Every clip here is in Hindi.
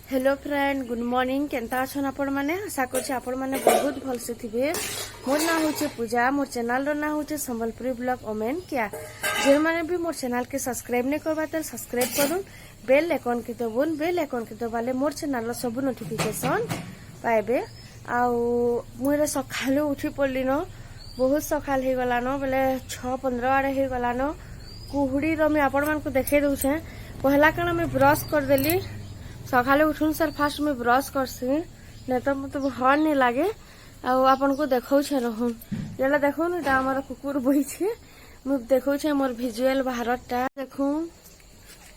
Hello friend, good morning. केंता अछन आपण माने? आशा करछि आपण माने बहुत भल से थिबे। मोर नाम होचे पूजा। मोर चैनल रो नाम होचे संबलपुरी ब्लॉग ओमेन क्या। जे माने भी मोर चैनल के सब्सक्राइब नै करबा त सब्सक्राइब करूँ, बेल आइकन के दबुन। बेल आइकन के दबाले मोर चैनल रो सब नोटिफिकेशन पाइबे। आउ मुरे सखालु उठी पड़ली न, बहुत सखाल हे गला न, बेले 6:15 आड़े हे गला न। कुहुड़ी रो मैं आपण मान को देखे दउछे। पहला कण मैं ब्रश कर देली। सकाले उठुन सर फास्ट में ब्रश करसी, नहीं तो मतलब भल नहीं लगे। आपन को देखौ छे रहून जेला देखो ना हमारा कुकुर बही छे। मु देखौ छे मोर विजुअल भारतटा देखू।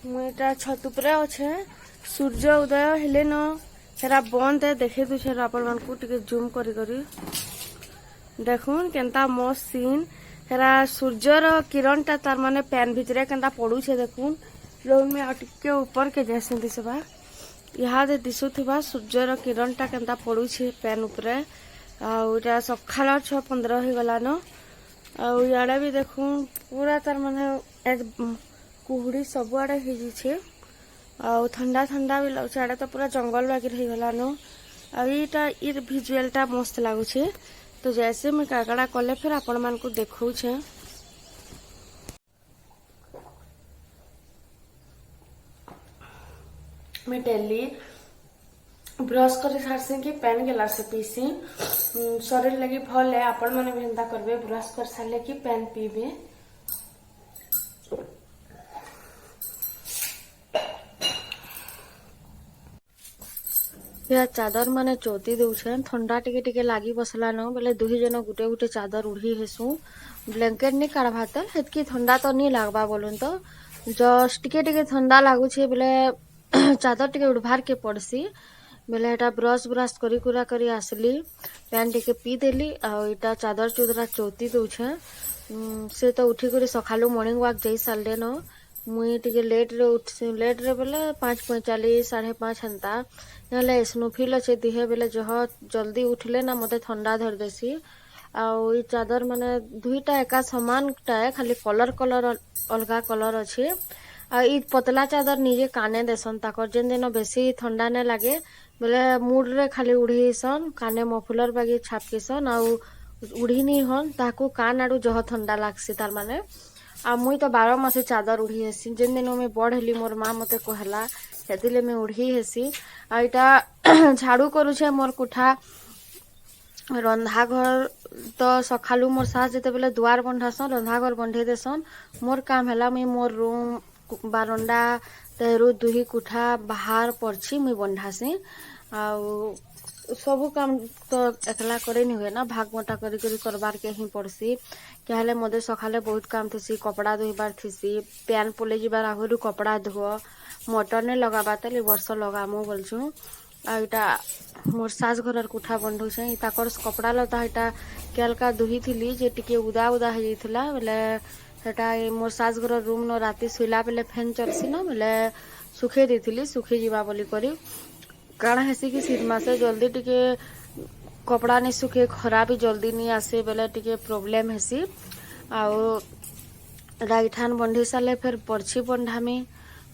मुटा छत ऊपर अच्छे, सूर्य उदय हेले न हेरा बंद है। देखे दूसरे आपण मान को टिके जूम करी करी देखून केंता मस्त सीन। हेरा सूर्यर किरणटा तार माने पैन भितरे केंता पड़ू छे देखून। लोग में टिके ऊपर के जैसे दिसबा इहादे दिशुथिबा सूर्यर किरणटा केंता पड़ुछे पैन उपरे। आउटा सखाल 6:15 हो गला न। आउ याडे भी देखून पूरा तार माने कुहुड़ी सब आड़े हो छे। आउ ठंडा ठंडा भी लगछे। आड़े तो पूरा जंगल बाकी रही गला न। आ इटा इर विजुअलटा मस्त लागुछे। तो जैसे मैं काकड़ा कले फिर आपण मान को देखौ छे। मैं डेली ब्रश कर सारसी कि पैन गिलास से पीसी। शरीर लगी भल है। आपण मैंने भी एंता करबे, ब्रश कर सारे कि पैन पीबे। या चादर माने चौती दउछे। ठंडा टिके टिके लागी बसला न, बेले दुही जन गुटे गुटे चादर उड़ी हेसु। ब्लैंकेट नहीं काढ़वा त हेतकी ठंडा तो नहीं लागबा बोलन। तो जस्ट टिके टिके ठंडा लागुछे बेले चादर टिके उड़भार के पड़सी। बेले एटा ब्रश ब्रश करी कुरा करी आसली, पैन टिके पी देली। आटा चादर चुदरा चौती दउछे। से तो उठी कर सकालू मॉर्निंग वॉक जाई सारे न। मुई टिके लेट रे उठसी। लेट रे बेले 5:45 5:30 हेंता नले स्नोफिल अच्छे दिहे बेले जह जल्दी उठले ना मते ठंडा धर देसी। आउ ई चादर माने दुईटा एका समान टाए, खाली कलर कलर अलगा कलर अच्छे। आ ई पतला चादर निजे काने देसन ताकर जेन दिन बेसी ठंडा ने लागे बेले मुड रे खाली उड़ीसन। काने मफुलर बागी छापकीसन। आउ उड़ी नहीं हन ताकू कान आड़ू जह ठंडा लागसी तार माने। आ मुई तो 12 मासे चादर उड़ी हेसी। जेन दिन में बड़ हेली मोर माँ मते कहला हेतिले मैं उड़ी हेसी। आ इटा झाड़ू करूछे मोर कोठा रंधा घर। तो सखालू मोर सास जेते बेले दुआर बंधासन, रंधा घर बंधे देसन। मोर काम हैला मुई मोर रूम बारंडा तेरू दुही कोठा बाहर पड़छी मुई बंधासी। आउ सबू काम तो एकला करे नहीं हुए ना, भाग बंटा करी करी करबार के ही पड़सी। क्या हेले मदे सखाले बहुत काम थीसी। कपड़ा धोइबार थीसी, पैन पले जिबार आगरू कपड़ा धो। मोटर ने लगाबा तले वर्ष लगामु बोलछु। आ इटा मोर सास घर कोठा बंधुछे। ताकर कपड़ा लता इटा केलका दुही थिली जे टिके उदा उदा हो जाइथिला बेले सेटा मोर सास घर रूम न राति सुला बेले फैन चलसी न बेले सुखे देथिली, सुखे जीवा बोली करी। काଣା हेसी कि शीत मासे जल्दी टिके कपड़ा नहीं सुखे, खरा भी जल्दी नहीं आसे बेले टिके प्रॉब्लम हेसी। आउ राइठान बंधी सारे फिर परछी बंधामी।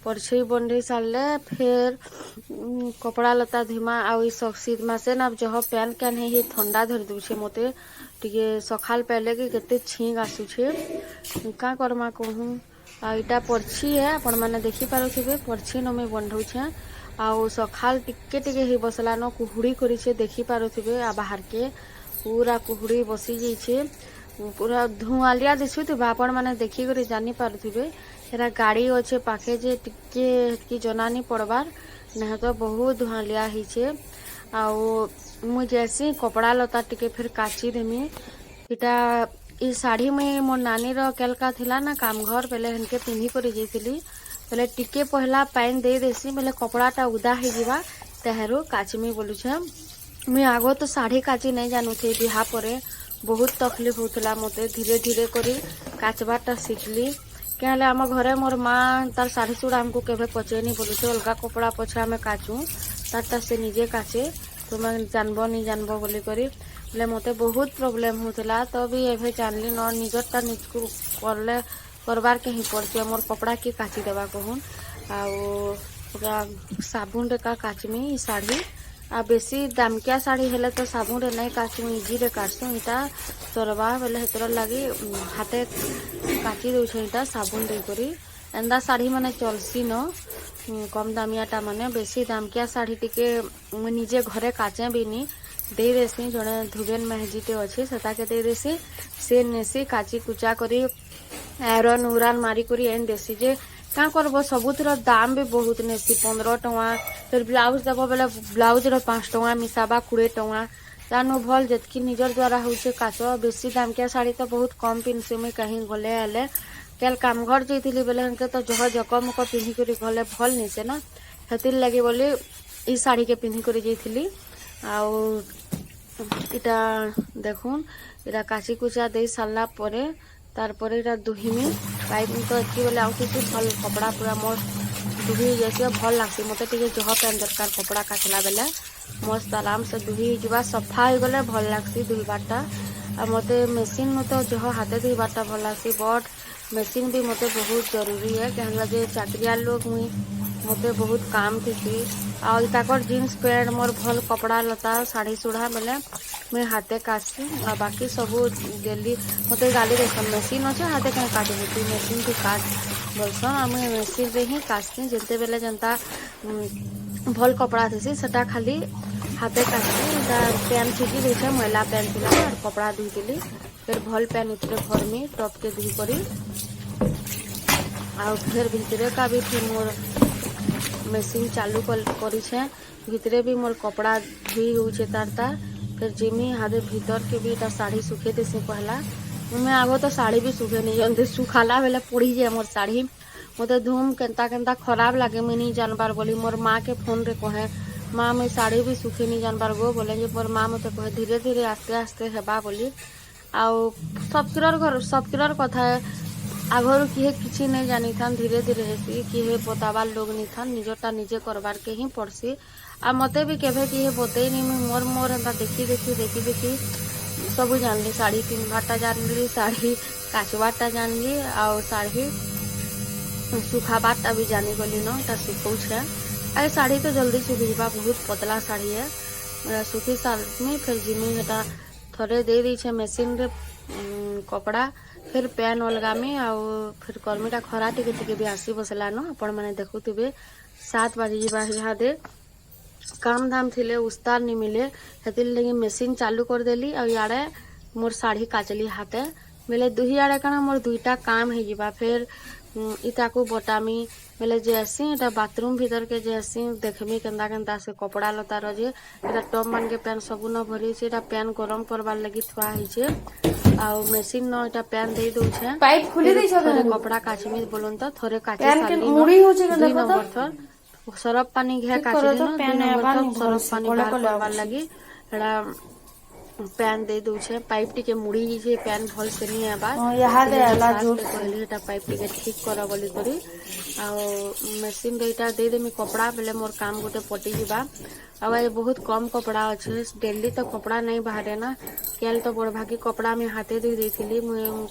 परछी बंधी सारे फिर कपड़ा लता धुमा। आउ शीत मासे ना जह पैन कैन ही ठंडा धर दूछे मते टिके सखाल पहले कि केते छींक आसुछे। का करमा कहूँ। आ इटा परछी है, आपण माने देखि पारुथिबे परछी न में बंधौछे। आउ सखाल टिके टिके ही बसला न कुहुड़ी करिछे देखि पारुथिबे। आ बाहर के पूरा कुहुड़ी बसी जाइछे, पूरा धुआलिया दिसुथिबा। आपण माने देखि करी जानि पारुथिबे एरा गाड़ी अच्छे पाखे जे टिके की जनानी पड़बार नहीं तो बहुत धुआलिया हिचे। आउ मु जैसे कपड़ा लता टिके फिर काची देमी। इटा ई साड़ी में मोर नानी रो केलका थिला ना काम घर बेले हनके पिंधी कर जाइली बेले टिके पहला पानी दे देसी बेले कपड़ाटा उदा हो जावा तेहरू काचमी बोलुछे। मुई आगो तो साड़ी काची नहीं जानू थे बिहा पर बहुत तकलीफ होता मत धीरे धीरे करी काचबाटा शिखली क्या आम घरे मोर माँ तार साड़ी चूड़ा आमको केवे पचेनी बोलुचे अलगा कपड़ा पछे आम काचू तारटा से निजे काचे तुम जानब नहीं जानब बोली करी बोले मत बहुत प्रोब्लेम होता तो भी एवं जानली न निजरटा निजको करले करबार के ही पड़े मोर कपड़ा के काची देवा कहून आ साबुन रे का काचमी साड़ी आ बेसी दामकिया साड़ी हेले तो साबुन रे नहीं काचू इजी रे काटसू इटा चोरबा बेले हेतर लगी हाथे काची दउछ इटा साबुन दे करी एंदा साड़ी माने चलसी न कम दामियाटा माने बेसी दामकिया साड़ी टिके निजे घरे काचे भी नी दे देसी जड़े धुबेन मेहजीटे अच्छे सेटाके दे देसी से नेसी काची कुचा करी आयरन उरान मारी करी एन देसी जे क्या करब सबुतर दाम भी बहुत नेसी 15 टଙ୍କା फिर ब्लाउज देव बेले ब्लाउज 5 टଙ୍କା मिसाबा 20 टଙ୍କା जानु भल जितकी निजर द्वारा होचे काच बेसी दामकिया साड़ी तो बहुत कम पिन्सी मुई कहीं गले आले केल काम घर जाइली बेले हनके तो जह जकमक पिंधि कर गले भल निसे ना हेतिर लगे बोली ई साड़ी के पिंधि कर जाइली आउ इटा देखुन इटा काची कुचा दे सारला परे तार इटा दुहिमी पाइप तो एतकी बेले आउथी भल कपड़ा पूरा मस्त दुही जैसे भल लगसी मत टे जह पैन दरकार कपड़ा काचला बेले मस्त आराम से दुही जा सफा हो गले भल लगसी दुईबारटा आ मत मेसीन में तो जह हाथे दुईबारटा भल लगसी बट मेसीन भी मत बहुत जरूरी है क्या जे चाकरिया लोग मुई मत बहुत काम थी आकर जीन्स पैंट मोर भल कपड़ा लता साड़ी सुढ़ा बेले मुई हाथे काटसी आ बाकी सब डेली मत गाली देसन मेसीन अच्छे हाथे कहीं काटबू तू मेसीन तू काट बोलसन आ मुई मेसीन रे ही काटसी जिते बेले जनता भल कपड़ा थी सेटा खाली हाथे काटसी पैन छिटी देखे मैला पैन थी और कपड़ा धुईली फिर भल पैन उतरे भरमी टप के धुई करी आ फिर भितरे का भी फिर मोर मेसीन चालू करिछे भितरे भी मोर कपड़ा धुई होउछे तारता फिर जिमी हाथे भीतर के भी ता साड़ी सुखे देसी पहला मैं आगो तो साड़ी भी सुखे नहीं जानते सुखाला बेले पड़ी जाए मोर साड़ी मत धूम केनता केनता खराब लगे मुई नहीं जानबार बोली मोर माँ के फोन रे कहे माँ मैं साड़ी भी सुखे नहीं जानबार गो बोले जे मोर माँ मत कहे धीरे धीरे आस्ते आस्ते हेबा बोली आउ सबकिरर कथा आगर किए किसी नहीं जानी था धीरे धीरे हेसी किए बताबार लोग नहीं था निजरटा निजे करबार के ही पड़सी आ मते भी केवे किए बतई नहीं मोर मोर एंता देखी सब जानली साड़ी पिन्हबाटा जानली साड़ी काचबाटा जानली आउ साड़ी सुखाबाटा भी जानी गली न ता सुखौछे आ साड़ी तो जल्दी सुखी जावा बहुत पतला साड़ी है सुखी साड़ी फिर जिमी हेटा थोड़े दे दी मेसीन रे कपड़ा फिर पैन अलगामी आउ फिर कर्मीटा खरा टिके भी आसी बसलान आपण मैंने देखुवे 7 बजे जा दे काम धाम थिले उस्तार नहीं मिले हेतिर लगी मेसीन चालू कर देली और यारे मोर साड़ी काचली हाथे बेले दुही आड़े कण मोर दुईटा काम हो जावा फिर इटा को बटामी बेले जैसी इटा बाथरूम भीतर के जैसी देखमी केंदा केंदा से कपड़ा लता रजे इटा टप मान के पैन सब न भरी से इटा पैन गरम करबार लगी थुआ हिचे आउ मेसीन न इटा पैन दे दउछे पाइप खुली दै छ थोड़े कपड़ा काचमी बोलन त थोड़े काची साली मुड़ी हो जे देखो त सरफ पानी घे काची न सरफ पानी बाहर करबार लगी एड़ा पैन दे दउछे पाइप टिके मुड़ी जे पैन भल से नहीं आबा यहा दे आला जोर कहली एटा पाइप टिके ठीक करा बोली करी आ मशीन देटा दे देमी कपड़ा बेले मोर काम गोटे पटी जिबा अब ये बहुत कम कपड़ा अच्छे डेली तो कपड़ा नहीं बाहरे ना केल तो बड़ भागी कपड़ा में हाथे दे देथिली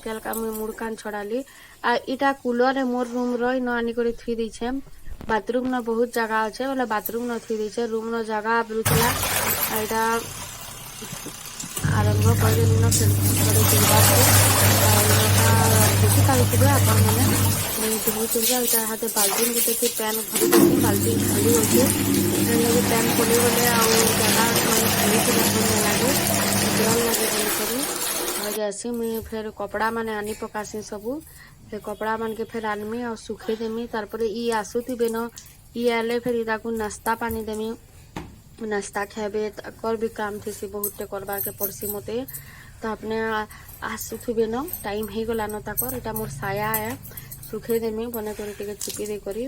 केल का मुड़ कान छड़ाली आ इटा कूलर मोर रूम रही न आनी कर थी दीछे बाथरूम न बहुत जगह अच्छे बोले बाथरूम न थी दीछे रूम न जगह बुझला एटा आरंभ कर देली न फिर देखी पारे आपण मैंने धोई हाथे बाल्टी गोटे पैन भरी देखी बाल्टी खाली अच्छे लगे पैन खोली गले जगह मैंने खाली लगे जल लगे बोल जैसी मुई फिर कपड़ा माने आनी पकासी सबू फिर कपड़ा मान के फिर आनमी और सुखे देमी तार ई आसुवे न ई आले फिर इदा को नाश्ता पानी देमी नाश्ता खेबे कर भी काम थी बहुत करबार के पड़सी मते तो आपने आसुथिबे न टाइम हो गला न ताकर इटा मोर साया है सुखे देमी बने कर चिपी दे करी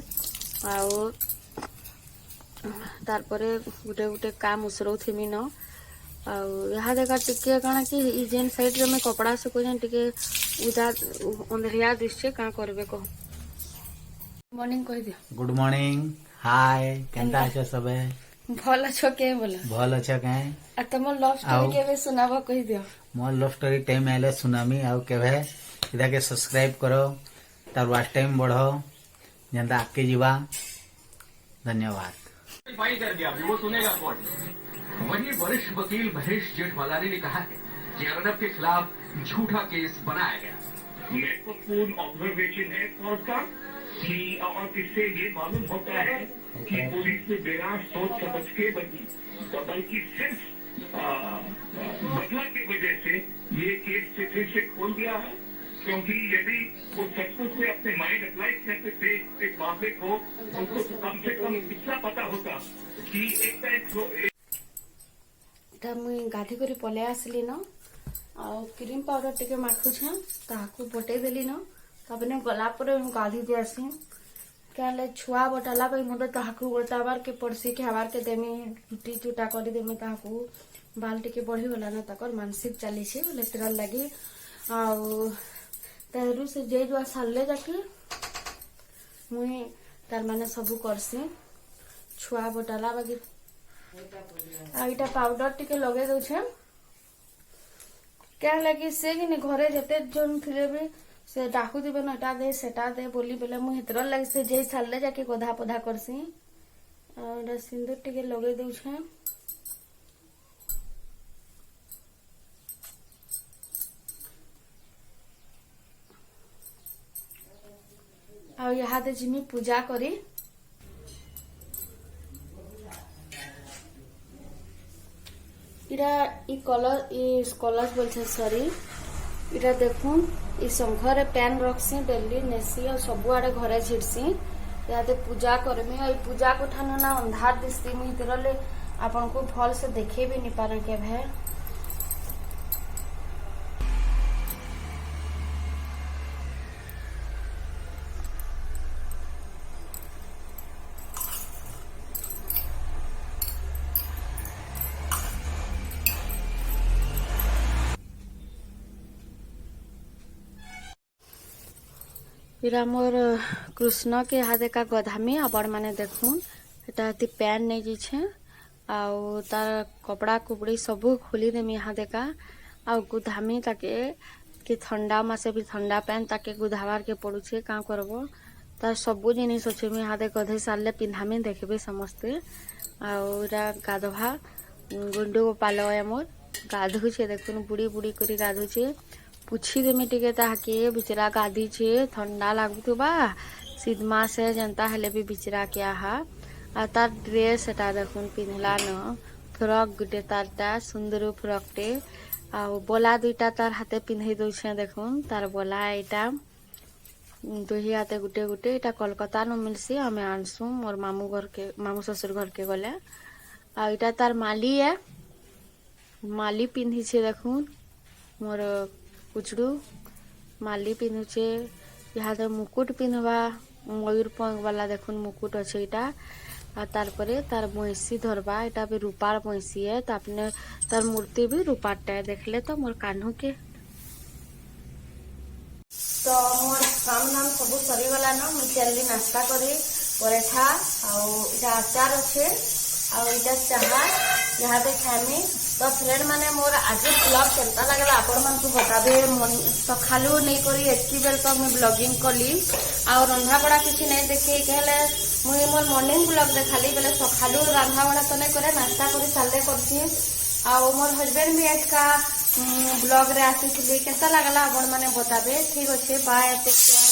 आउ तारपरे गुटे गुटे काम उसरौथिमी न आउ यहाँ देखा टिके काना कि जेन साइड रे मैं कपड़ा सुखुछन टिके उदा अंधेरिया दिसछे का करबे कह। मॉर्निंग कह दियो। गुड मॉर्निंग हाय केनता अछ सबे भल अछ के बोला भल अछ काहे आ तुम लव स्टोरी केबे सुनाबो कह दियो। मोर लव स्टोरी टाइम आले सुनामी आउ केबे इदा के सब्सक्राइब करो तार वाच टाइम बढ़ो जनता आके जीवा धन्यवाद। फाइल कर दिया वो सुनेगा कौन। वही वरिष्ठ वकील महेश जेठमलानी ने कहा है कि अर्नब के खिलाफ झूठा केस बनाया गया। महत्वपूर्ण ऑब्जर्वेशन है कोर्ट का कि और इससे ये मालूम होता है कि पुलिस ने बिना सोच समझ के बल्कि सिर्फ बदला की वजह से ये केस फिर से खोल दिया है, क्योंकि यदि वो सचमुच में अपने माइंड अप्लाई करते थे इस मामले को, उनको तो कम से कम इतना पता होता कि एक मुई गाधी कर पले आसली न आ क्रीम पाउडर टिके माखुछे ताकू बटे देली न तबने गला पर गाधी दे आसी क्या छुआ बटाला भाई मत ताकू बताबार के पड़सी के हवार के देमी टूटी चुटा कर देमी ताकू बाल टिके बढ़ी गला न ताकर मानसिक चली छे बोले तेरा लगी आउ तेरू से जे जो साले जाके मुई तार माने सबू करसी छुआ बटाला बाकी आईटा पाउडर टिके लगे दउछे क्या लगी से कि घरे जते जन थिले भी से डाकू दिबे नटा दे सेटा दे बोली बेले मु हितर लगे से जे साले जाके गधा पधा करसी और सिंदूर टिके लगे दउछे आ यहाँ दे जिमी पूजा करी इरा इ कलश बोलछे सॉरी इरा देखून इ शंखरे पैन रखसी डेली नेसी और सब आड़े घरे छिड़सी यादे पूजा करमी और पूजा को ठानो ना अंधार दिसती मुई तरले आपन को भल से देखे भी नहीं पारे के भे। इरा मोर कृष्ण के हाथे का गधामी आपण माने देखून एटा ती पैन नहीं जी छे आउ तार कपड़ा कुपड़ी सब खोली देमी यहाँ देखा आउ गुधामी ताके कि ठंडा मासे भी ठंडा पैन ताके गुधावार के पड़ुछे का करबो तार सब जिनिस अच्छे मुझे यहाँ गधे सारे पिंधामी देखबे समस्ते आउ इरा गाधवा गुंडू गोपाल है मोर गाधुचे देखुन बुड़ी बुड़ी करी गाधुचे पूछी देमी टिके ताके बिचरा गाधी छे ठंडा लागुथबा शीत मास है जनता हेले भी बिचरा क्या हा आ तार ड्रेस एटा देखुन पिन्हला न फ्रॉक गुटे तारटा सुंदर फ्रॉकटे आ बोला दुईटा तार हाथे पिन्हई दउछे देखुन तार बोला एटा दुही हाथे गुटे गुटे एटा कोलकाता न मिलसी हमें आनसु मोर मामू घर के मामू ससुर घर के गले आ एटा तार माली है माली पिन्ही छे देखुन मोर कुचड़ू माली पिन्हुचे यहाँ तो मुकुट पिन्हवा मयूर पंख वाला देखुन मुकुट अच्छे इटा आ तारपरे तार भैंसी धरबा इटा भी रूपार भैंसी है तो अपने तार मूर्ति भी रूपारटा है देखले तो मोर कान्हू के तो मोर काम नाम सब सरीगला न मुझे जल्दी नाश्ता करी पराठा आउ अचार अच्छे आउ चाहा यहाँ पे खामी तो फ्रेंड माने मोर आज ब्लॉग केनता लगला आपण मन को बताबे सखालू नहीं करी एतकी बेल तो मैं ब्लॉगिंग कली आ रंधा बड़ा किसी नहीं देखे कहले मुई मोर मॉर्निंग ब्लॉग देखाली बेले सखालू रंधा बड़ा तो नहीं करे नाश्ता करी साले करसी आ मोर हस्बैंड भी आज का ब्लॉग रे आसी केनता लगला आपण माने बताबे ठीक अच्छे बाय टेक केयर।